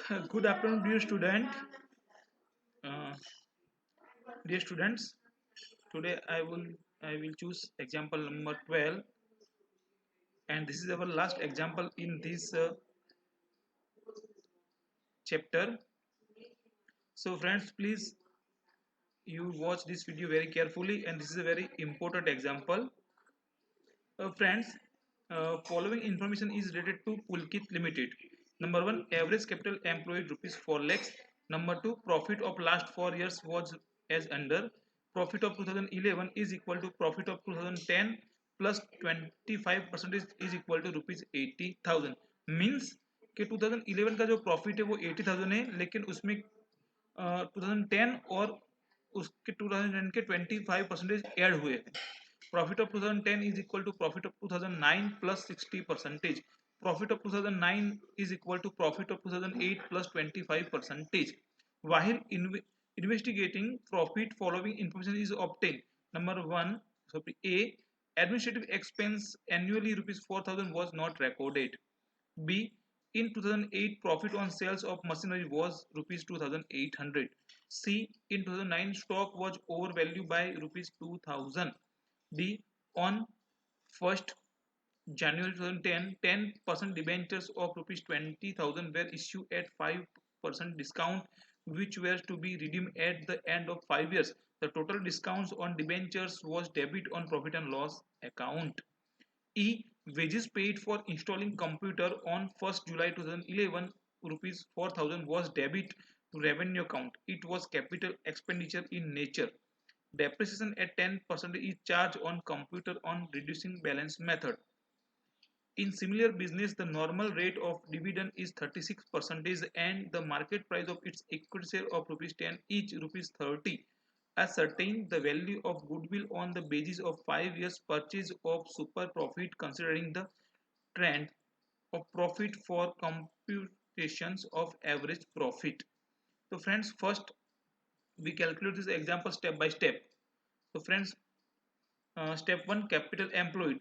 Good afternoon, dear student. Uh, Dear students, today I will choose example number 12, and this is our last example in this chapter. So, friends, please you watch this video very carefully, and this is a very important example. Friends, following information is related to Pulkit Limited. Number one, average capital employed rupees 4 lakhs. Number two, profit of last 4 years was as under. Profit of 2011 is equal to profit of 2010 plus 25% is equal to rupees 80,000. Means कि 2011 का जो profit है वो 80,000 है, लेकिन उसमें 2010 और उसके 2010 के 25% ऐड हुए हैं. Profit of 2010 is equal to profit of 2009 plus 60 percentage. Profit of 2009 is equal to profit of 2008 plus 25 percentage. While investigating profit, following information is obtained. Number one, so A, administrative expense annually rupees 4,000 was not recorded. B, in 2008 profit on sales of machinery was rupees 2,800. C, in 2009 stock was overvalued by rupees 2,000. D, on 1st January 2010, 10% debentures of rupees 20,000 were issued at 5% discount, which were to be redeemed at the end of 5 years. The total discounts on debentures was debit on profit and loss account. E, wages paid for installing computer on 1st July 2011 rupees 4,000 was debit to revenue account. It was capital expenditure in nature. Depreciation at 10% is charged on computer on reducing balance method. In similar business, the normal rate of dividend is 36% and the market price of its equity share of rupees 10 each rupees 30. Ascertain the value of goodwill on the basis of 5 years purchase of super profit considering the trend of profit for computations of average profit. So friends, first we calculate this example step by step. So friends, step 1, capital employed.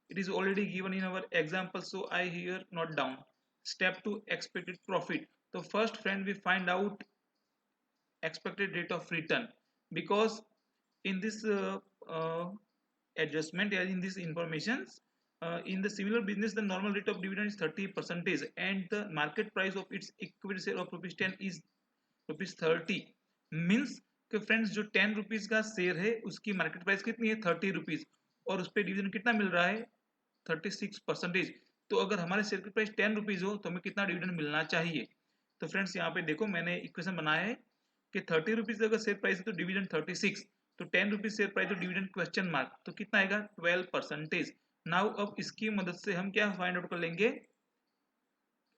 It is already given in our example, so I here note down. Step 2, expected profit. So first friend, we find out expected rate of return, because in this adjustment, in this information, in the similar business the normal rate of dividend is 30% and the market price of its equity share of rupees 10 is rupees 30. Means कि friends जो 10 rupees का share है उसकी market price कितनी है 30 rupees, और उस पर डिविडेंड कितना मिल रहा है 36%. तो अगर हमारे शेयर की प्राइस 10 रुपीज हो तो हमें कितना डिविडेंड मिलना चाहिए. तो फ्रेंड्स यहाँ पे देखो मैंने इक्वेशन बनाया है कि 30 रुपीज अगर शेयर प्राइस है तो डिविडेंड 36, तो 10 रुपीज शेयर प्राइस तो डिविडेंड क्वेश्चन मार्क, तो कितना आएगा 12%. नाउ अब इसकी मदद से हम क्या फाइंड आउट कर लेंगे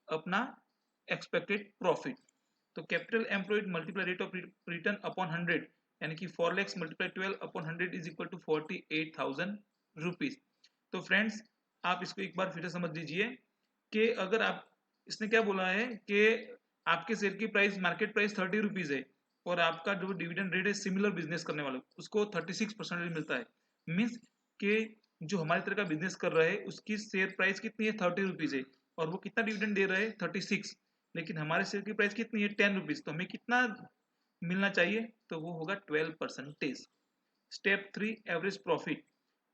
अपना एक्सपेक्टेड प्रॉफिट. तो capital employed multiply rate of return upon 100, यानी कि 4 lakhs multiply 12 upon 100 is equal to 48,000 rupees. तो फ्रेंड्स आप इसको एक बार फिर से समझ लीजिए कि अगर आप, इसने क्या बोला है कि आपके शेयर की प्राइस मार्केट प्राइस 30 रुपीज है और आपका जो डिविडेंड रेट है सिमिलर बिजनेस करने वालों उसको 36% मिलता है. मीन्स कि जो हमारी तरह का बिजनेस कर रहा है उसकी शेयर प्राइस कितनी है 30 रुपीज है और वो कितना डिविडेंड दे रहा है 36, लेकिन हमारे शेयर की प्राइस कितनी है 10 रुपीज, तो हमें कितना मिलना चाहिए तो वो होगा 12%. Step 3, average profit.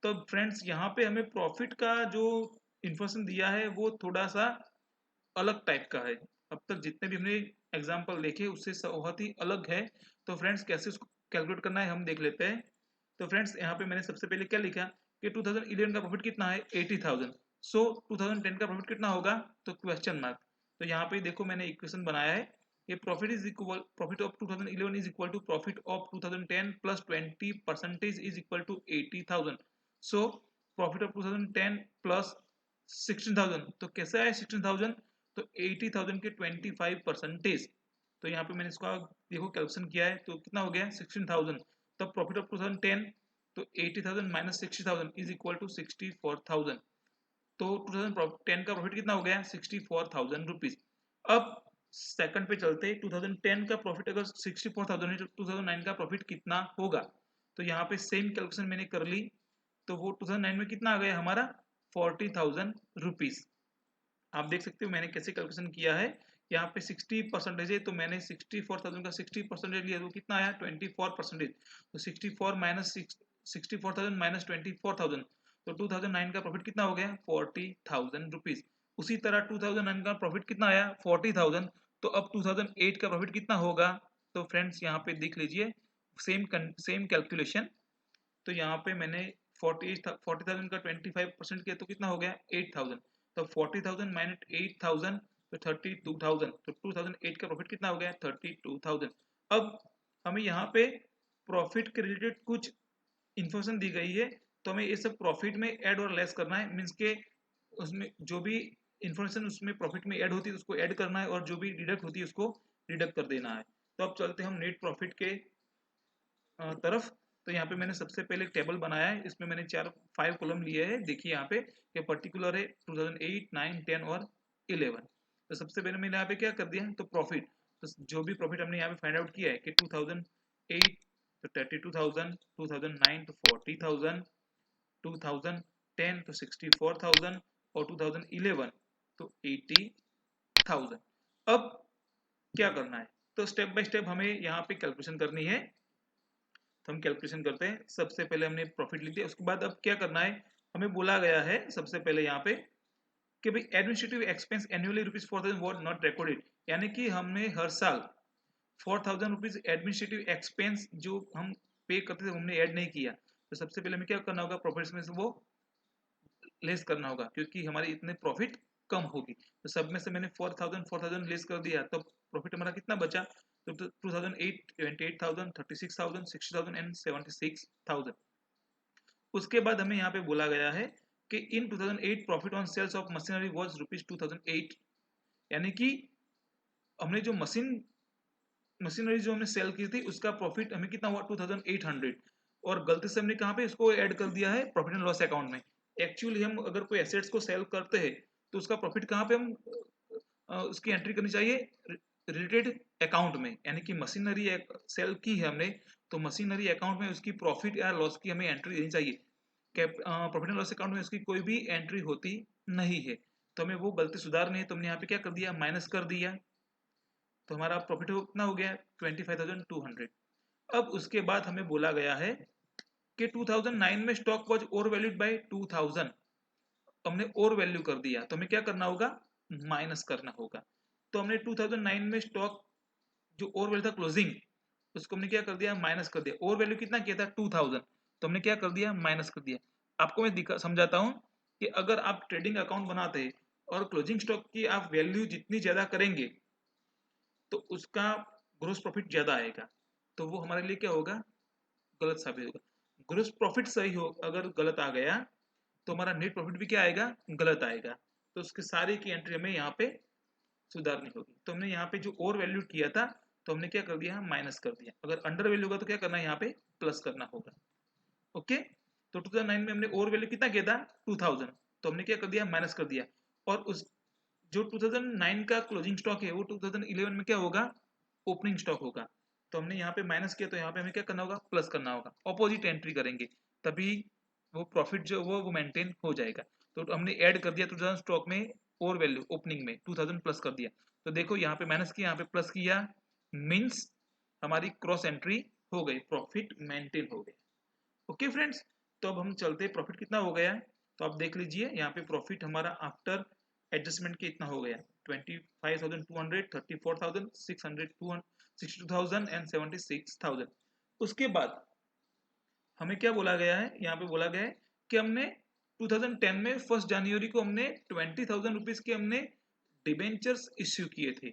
तो फ्रेंड्स यहाँ पे हमें प्रॉफिट का जो इंफॉर्मेशन दिया है वो थोड़ा सा अलग टाइप का है. अब तक जितने भी हमने एग्जाम्पल देखे उससे बहुत ही अलग है. तो फ्रेंड्स कैसे उसको कैलकुलेट करना है हम देख लेते हैं. तो फ्रेंड्स यहाँ पे मैंने सबसे पहले क्या लिखा कि 2011 का प्रॉफिट कितना है 80,000. सो 2010 का प्रॉफिट कितना होगा तो क्वेश्चन मार्क. तो यहाँ पे देखो मैंने इक्वेशन बनाया है कि profit is equal profit of 2011 is equal to profit of 2010 plus 20% is equal to 80,000. So profit of 2010 plus 16,000, तो कैसे आया 16,000 तो 80,000 के 25%. तो यहाँ पे मैंने इसका देखो कैलकुलेशन किया है तो कितना हो गया 16,000. तब प्रॉफिट ऑफ 2010 तो 80,000 माइनस 60,000 इज इक्वल टू 64,000. तो 2010 का प्रॉफिट कितना हो गया 64,000 रुपीज. अब सेकंड पे चलते, 2010 का प्रॉफिट अगर 64,000 है तो 2009 का प्रॉफिट कितना होगा. तो यहाँ पे सेम कैलकुलेशन मैंने कर ली, तो वो 2009 में कितना आ गया हमारा 40,000 रुपीज. आप देख सकते हो मैंने कैसे कैलकुलेशन किया है. यहाँ पे 60% है, तो मैंने 64,000 का 60% लिया तो कितना आया 24%। तो 64,000 माइनस 24,000, तो 2009 का प्रॉफिट कितना हो गया 40,000 रुपीज। उसी तरह 2009 का प्रॉफिट कितना आया 40,000। तो अब 2008 का प्रॉफिट कितना होगा, तो फ्रेंड्स यहाँ पे देख लीजिए सेम कैलकुलेशन। तो यहाँ पे मैंने 40,000 का 25% किया तो कितना हो गया 8,000। तो 40,000 माइनस 8,000 तो 32,000। तो 2008 का प्रॉफिट कितना हो गया 32,000। अब हमें यहाँ पे प्रॉफिट के रिलेटेड कुछ इन्फॉर्मेशन दी गई है, तो हमें ये सब प्रॉफिट में ऐड और लेस करना है। मीन्स के उसमें जो भी इन्फॉर्मेशन उसमें प्रॉफिट में ऐड होती है उसको ऐड करना है, और जो भी डिडक्ट होती है उसको डिडक्ट कर देना है। तो अब चलते हैं हम नेट प्रॉफिट के तरफ। तो यहाँ पे मैंने सबसे पहले एक टेबल बनाया है, इसमें मैंने 5 कॉलम लिए हैं। देखिए यहाँ पे ये पर्टिकुलर है 2008, 9, 10 और 11। तो सबसे पहले मैंने यहाँ पे क्या कर दिया, तो प्रॉफिट, तो जो भी प्रॉफिट हमने यहाँ पे फाइंड आउट किया है कि 2008 तो 32,000, 2009 तो 40,000, 2010 तो 64,000 और 2011 तो 80,000। अब क्या करना है, तो स्टेप बाय स्टेप हमें यहाँ पे कैलकुलेशन करनी है। तो हम कैलकुलेशन करते हैं। सबसे पहले हमने प्रॉफिट लिख दिया, उसके बाद अब क्या करना है, हमें बोला गया है सबसे पहले यहाँ पे कि भाई administrative expense annually rupees 4,000 what not recorded, यानी कि हमने हर साल 4,000 रुपीज एडमिनिस्ट्रेटिव एक्सपेंस जो हम पे करते थे हमने ऐड नहीं किया। तो सबसे पहले हमें क्या करना होगा, प्रॉफिट में से वो लेस करना होगा, क्योंकि हमारी इतने प्रॉफिट कम होगी। तो सब में से मैंने 4,000 लेस कर दिया, तब प्रॉफिट हमारा कितना बचा, तो 2008 28,000, 36,000, 60,000 एंड 76,000। उसके बाद हमें यहाँ पे बोला गया है कि in 2008 profit on sales of machinery was rupees 2008, यानी कि हमने जो मशीनरी जो हमने सेल की थी उसका प्रॉफिट हमें कितना हुआ 2,800। और गलती से हमने कहाँ पे इसको ऐड कर दिया है प्रॉफिट एंड लॉस अकाउंट में। एक्चुअली हम अगर कोई एसेट्स को सेल करते हैं तो उसका प्रॉफिट कहाँ पे हम उसकी एंट्री करनी चाहिए रिलेटेड अकाउंट में, यानी कि मशीनरी सेल की है हमने, तो मशीनरी अकाउंट में उसकी प्रॉफिट या लॉस की हमें एंट्री देनी चाहिए। प्रॉफिट एंड लॉस अकाउंट में उसकी कोई भी एंट्री होती नहीं है, तो हमें वो गलती सुधारनी है। तो हमने यहाँ पे क्या कर दिया, माइनस कर दिया। तो हमारा प्रॉफिट कितना हो गया 25,200। अब उसके बाद हमें बोला गया है कि 2009 में stock was over valued by 2,000, हमने और वैल्यू कर दिया, तो हमें क्या करना होगा, माइनस करना होगा। तो हमने 2009 में स्टॉक जो और वैल्यू था क्लोजिंग, उसको हमने क्या कर दिया, माइनस कर दिया। और वैल्यू कितना किया था 2000, तो हमने क्या कर दिया, माइनस कर दिया। आपको मैं समझाता हूं कि अगर आप ट्रेडिंग अकाउंट बनाते हैं और क्लोजिंग स्टॉक की आप वैल्यू जितनी ज्यादा करेंगे तो उसका ग्रोस प्रॉफिट ज्यादा आएगा, तो वो हमारे लिए क्या होगा, गलत साबित होगा। ग्रोस प्रॉफिट सही हो, अगर गलत आ गया तो हमारा नेट प्रॉफिट भी क्या आएगा, गलत आएगा। तो उसके सारे की एंट्री हमें यहाँ पे सुधारनी होगी। तो हमने यहाँ पे जो और वैल्यू किया था तो हमने क्या कर दिया, माइनस कर दिया। अगर अंडर वैल्यू होगा तो क्या करना है, यहाँ पे प्लस करना होगा। ओके, तो 2009 में हमने और वैल्यू कितना किया था 2000, तो हमने क्या कर दिया, माइनस कर दिया। और उस जो 2009 का क्लोजिंग स्टॉक है वो 2011 में क्या होगा, ओपनिंग स्टॉक होगा। तो हमने यहाँ पे माइनस किया, तो यहाँ पे हमें क्या करना होगा, प्लस करना होगा। ऑपोजिट एंट्री करेंगे तभी वो प्रॉफिट जो वो मेंटेन हो जाएगा। तो हमने ऐड कर दिया 2000 स्टॉक में और वैल्यू ओपनिंग में 2000 प्लस कर दिया। तो देखो यहाँ पे माइनस किया, यहाँ पे प्लस किया, मीन्स हमारी क्रॉस एंट्री हो गई, प्रॉफिट मेंटेन हो गया। ओके फ्रेंड्स, तो अब हम चलते हैं प्रॉफिट कितना हो गया। तो आप देख लीजिए यहाँ पे प्रॉफिट हमारा आफ्टर एडजस्टमेंट के इतना हो गया 25,200, 34,000, 600, 62,000 एंड 76,000। उसके बाद हमें क्या बोला गया है, यहाँ पे बोला गया है कि हमने 2010 में 1 जनवरी को हमने 20,000 रुपीज के हमने डिबेंचर्स इश्यू किए थे।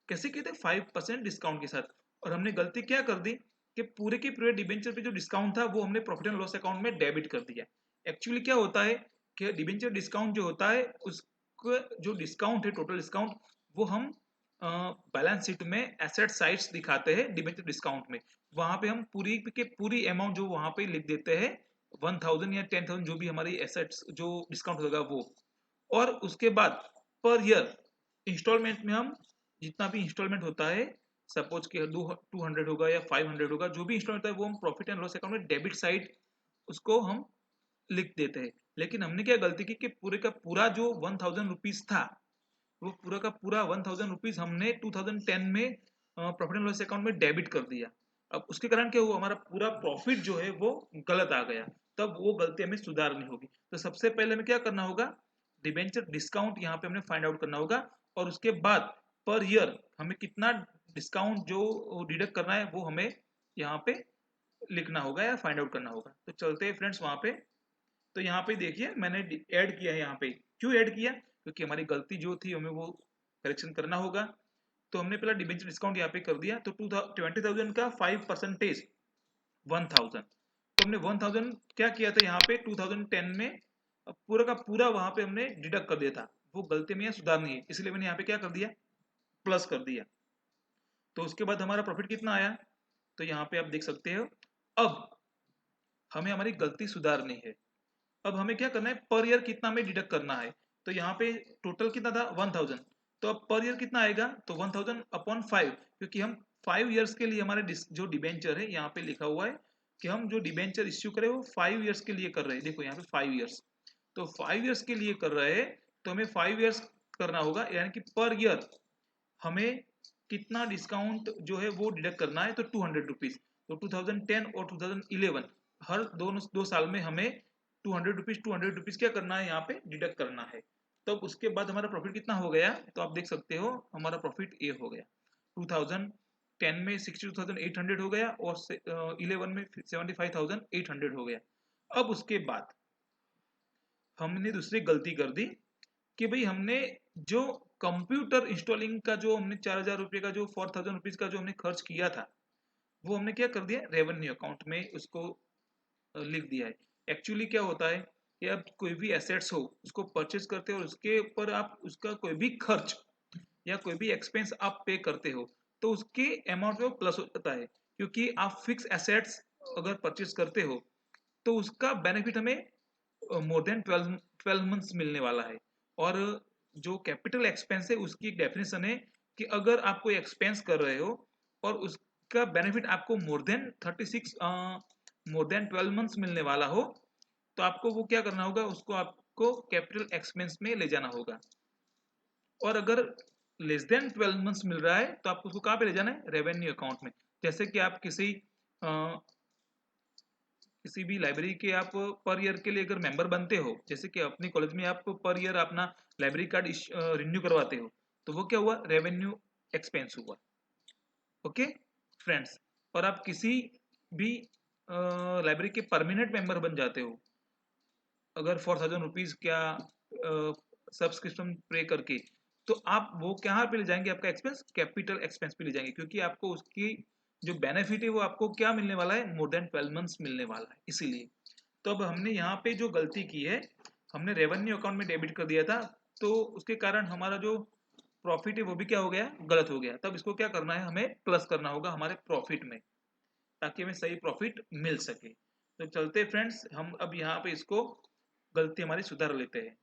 कैसे किए थे, 5% डिस्काउंट के साथ। और हमने गलती क्या कर दी कि पूरे के पूरे डिबेंचर पे जो डिस्काउंट था वो हमने प्रॉफिट एंड लॉस अकाउंट में डेबिट कर दिया। एक्चुअली क्या होता है कि डिबेंचर डिस्काउंट जो होता है उसका जो डिस्काउंट है, टोटल डिस्काउंट, वो हम बैलेंस शीट में एसेट साइड्स दिखाते हैं डिबेंचर डिस्काउंट में। वहां पे हम पूरी के पूरी अमाउंट जो वहां पे लिख देते हैं 1,000 या 10,000 जो भी हमारी एसेट्स जो डिस्काउंट होगा वो। और उसके बाद पर ईयर इंस्टॉलमेंट में हम जितना भी इंस्टॉलमेंट होता है, सपोज कि 200 होगा या 500 होगा, जो भी इंस्टॉलमेंट होता है वो हम प्रॉफिट एंड लॉस अकाउंट में डेबिट साइड उसको हम लिख देते हैं। लेकिन हमने क्या गलती की कि पूरे का पूरा जो 1,000 रुपीज था वो पूरा का पूरा 1000 रुपीज हमने 2010 में प्रॉफिट एंड लॉस अकाउंट में डेबिट कर दिया। अब उसके कारण क्या हुआ, हमारा पूरा प्रॉफिट जो है वो गलत आ गया। तब वो गलती हमें सुधारनी होगी। तो सबसे पहले हमें क्या करना होगा, डिबेंचर डिस्काउंट यहाँ पे हमें फाइंड आउट करना होगा, और उसके बाद पर ईयर हमें कितना डिस्काउंट जो डिडक्ट करना है वो हमें यहाँ पे लिखना होगा या फाइंड आउट करना होगा। तो चलते हैं फ्रेंड्स वहां पे। तो यहाँ पे देखिए मैंने ऐड किया है यहाँ पे। क्यों ऐड किया, क्योंकि हमारी गलती जो थी हमें वो करेक्शन करना होगा। तो हमने पहला डिबेंचर डिस्काउंट यहाँ पे कर दिया। तो 20,000 का 5% 1000। तो हमने 1000 क्या किया था यहाँ पे 2010 में, पूरा का पूरा वहां पे हमने डिडक्ट कर दिया था। वो गलती में सुधारनी है, इसलिए मैंने यहाँ पे क्या कर दिया, प्लस कर दिया। तो उसके बाद हमारा प्रॉफिट कितना आया, तो यहाँ पे आप देख सकते हो। अब हमें हमारी गलती सुधारनी है। अब हमें क्या करना है, पर ईयर कितना हमें डिडक्ट करना है। तो यहाँ पे टोटल कितना था 1000। तो अब पर ईयर कितना आएगा, तो 1000/5, क्योंकि हम 5 ईयर्स के लिए हमारे जो डिबेंचर है यहाँ पे लिखा हुआ है कि हम जो डिबेंचर इश्यू करें वो 5 ईयर्स के लिए कर रहे हैं। देखो यहाँ पे 5 ईयर्स, तो 5 ईयर्स के लिए कर रहे हैं। तो हमें 5 ईयर्स करना होगा, यानी कि पर ईयर हमें कितना डिस्काउंट जो है वो डिडक्ट करना है, तो 200 रुपीज। तो 2010 और 2011 हर दोनों 2 साल में हमें 200 रुपीज 200 रुपीज क्या करना है, यहाँ पे डिडक्ट करना है। तब तो उसके बाद हमारा प्रॉफिट कितना हो गया, तो आप देख सकते हो हमारा प्रॉफिट ये हो गया। 2010 में 62,800 हो गया, और 11 में 75,800 हो गया। अब उसके बाद हमने दूसरी गलती कर दी कि भाई हमने जो कंप्यूटर इंस्टॉलिंग का जो हमने 4,000 रुपये का जो 4,000 रुपीज का जो हमने खर्च किया था, वो हमने क्या कर दिया, रेवेन्यू अकाउंट में उसको लिख दिया है। एक्चुअली क्या होता है कि आप कोई भी एसेट्स हो उसको परचेज करते हो और उसके ऊपर आप उसका कोई भी खर्च या कोई भी एक्सपेंस आप पे करते हो, तो उसके अमाउंट में वो प्लस हो जाता है। क्योंकि आप फिक्स एसेट्स अगर परचेज करते हो तो उसका बेनिफिट हमें मोर देन 12 मंथ्स मिलने वाला है। और जो कैपिटल एक्सपेंस है उसकी एक डेफिनेशन है कि अगर आप कोई एक्सपेंस कर रहे हो और उसका बेनिफिट आपको मोर देन 12 मंथ्स मिलने वाला हो, तो आपको वो क्या करना होगा, उसको आपको कैपिटल एक्सपेंस में ले जाना होगा। और अगर लेस देन 12 मंथ्स मिल रहा है तो आपको उसको कहाँ पे ले जाना है, रेवेन्यू अकाउंट में। जैसे कि आप किसी भी लाइब्रेरी के आप पर ईयर के लिए अगर मेंबर बनते हो, जैसे कि अपने कॉलेज में आप पर ईयर अपना लाइब्रेरी कार्ड रिन्यू करवाते हो, तो वो क्या हुआ, रेवेन्यू एक्सपेंस हुआ। Okay friends. और आप किसी भी लाइब्रेरी के परमानेंट मेंबर बन जाते हो अगर 4,000 रुपीज क्या सब्सक्रिप्शन पे करके, तो आप वो कहाँ पे ले जाएंगे, आपका एक्सपेंस कैपिटल एक्सपेंस पे ले जाएंगे, क्योंकि आपको उसकी जो बेनिफिट है वो आपको क्या मिलने वाला है, मोर देन 12 मंथ्स मिलने वाला है, इसीलिए। तो अब हमने यहाँ पे जो गलती की है, हमने रेवेन्यू अकाउंट में डेबिट कर दिया था, तो उसके कारण हमारा जो प्रॉफिट है वो भी क्या हो गया, गलत हो गया। तब इसको क्या करना है, हमें प्लस करना होगा हमारे प्रॉफिट में, ताकि हमें सही प्रॉफिट मिल सके। तो चलते फ्रेंड्स, हम अब यहाँ पे इसको गलती हमारी सुधार लेते हैं,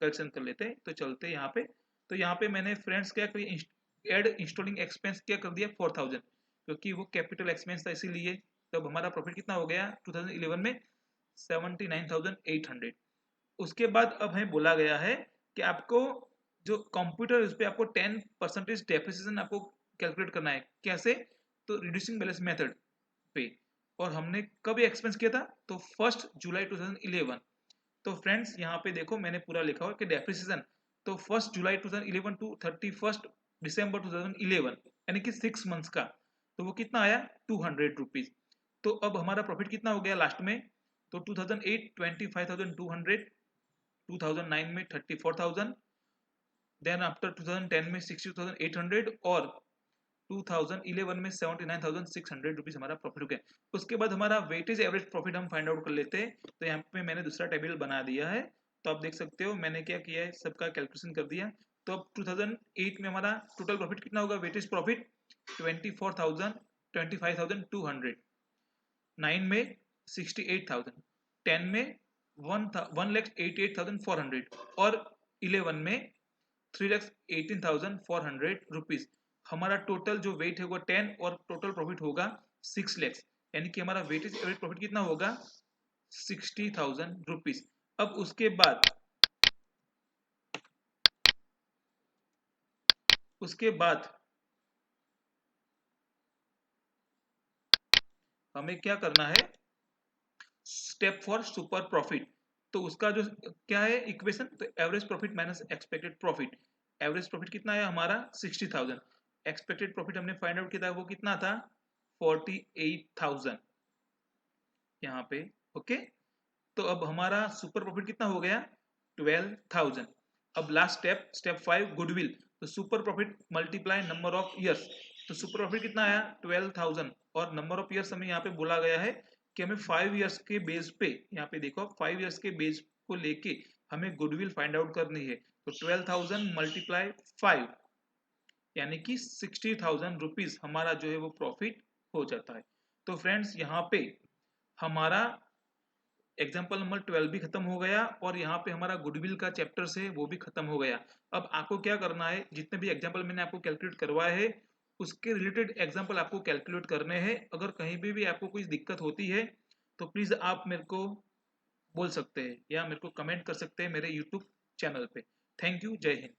करेक्शन कर लेते हैं। तो चलते हैं यहाँ पे। तो यहाँ पे मैंने फ्रेंड्स क्या किया, एड इंस्टॉलिंग एक्सपेंस क्या कर दिया 4,000, क्योंकि वो कैपिटल एक्सपेंस था इसीलिए। तब हमारा प्रॉफिट कितना हो गया 2011 में 79,800। उसके बाद अब हमें बोला गया है कि आपको जो कंप्यूटर उस पर आपको 10% डेप्रिसिएशन आपको कैलकुलेट करना है। कैसे, तो रिड्यूसिंग बैलेंस मेथड पे। और हमने कब एक्सपेंस किया था, तो 1 जुलाई 2011। तो फ्रेंड्स यहाँ पे देखो मैंने पूरा लिखा हुआ कि डेप्रिसिएशन, तो 1 जुलाई 2011 टू 31 दिसंबर 2011, यानी कि 6 मंथ्स का। तो वो कितना आया 200 रुपीज। तो अब हमारा प्रॉफिट कितना हो गया लास्ट में, तो 2008 25,200, 2009 में 34,000, देन आफ्टर 2010 में 60,800, और 2011 में 79,600 रुपीज हमारा प्रॉफिट हो गया। उसके बाद हमारा वेटेज एवरेज प्रॉफिट हम फाइंड आउट कर लेते हैं। तो यहाँ पे मैंने दूसरा टेबल बना दिया है, तो आप देख सकते हो मैंने क्या किया है, सबका कैलकुलेशन कर दिया। तो अब 2008 में हमारा टोटल प्रॉफिट कितना होगा, वेटेज प्रॉफिट 25,200, 9 में 68,000, 10 में 1,88,400, और 11 में 3,18,400 रुपीज। हमारा टोटल जो वेट है वो 10, और टोटल प्रॉफिट होगा 6 लाख, यानी कि हमारा वेटेज एवरेज प्रॉफिट कितना होगा 60,000 रुपीज। अब उसके बाद उसके बाद हमें क्या करना है, स्टेप फॉर सुपर प्रॉफिट। तो उसका जो क्या है इक्वेशन, तो average profit minus expected profit. Average profit कितना है हमारा 60,000, एक्सपेक्टेड प्रॉफिट हमने फाइंड आउट किया था, वो कितना था 48,000 यहाँ पे। ओके, तो अब हमारा सुपर प्रॉफिट कितना हो गया 12,000। अब लास्ट स्टेप, स्टेप 5 गुडविल। तो super profit multiply number of years. तो सुपर प्रॉफिट कितना आया 12,000 और नंबर ऑफ ईयर्स हमें यहाँ पे बोला गया है कि हमें 5 ईयर्स के बेस पे, यहाँ पे देखो 5 ईयर्स के बेस को लेके हमें गुडविल फाइंड आउट करनी है। तो 12,000 मल्टीप्लाई 5 यानी कि 60,000 रुपीज हमारा जो है वो प्रॉफिट हो जाता है। तो फ्रेंड्स यहाँ पे हमारा एग्जाम्पल नंबर 12 भी खत्म हो गया और यहाँ पे हमारा गुडविल का चैप्टर है वो भी खत्म हो गया। अब आपको क्या करना है, जितने भी एग्जाम्पल मैंने आपको कैलकुलेट करवाए हैं उसके रिलेटेड एग्जाम्पल आपको कैलकुलेट करने हैं। अगर कहीं भी आपको कोई दिक्कत होती है तो प्लीज आप मेरे को बोल सकते हैं या मेरे को कमेंट कर सकते हैं मेरे यूट्यूब चैनल पे। थैंक यू, जय हिंद।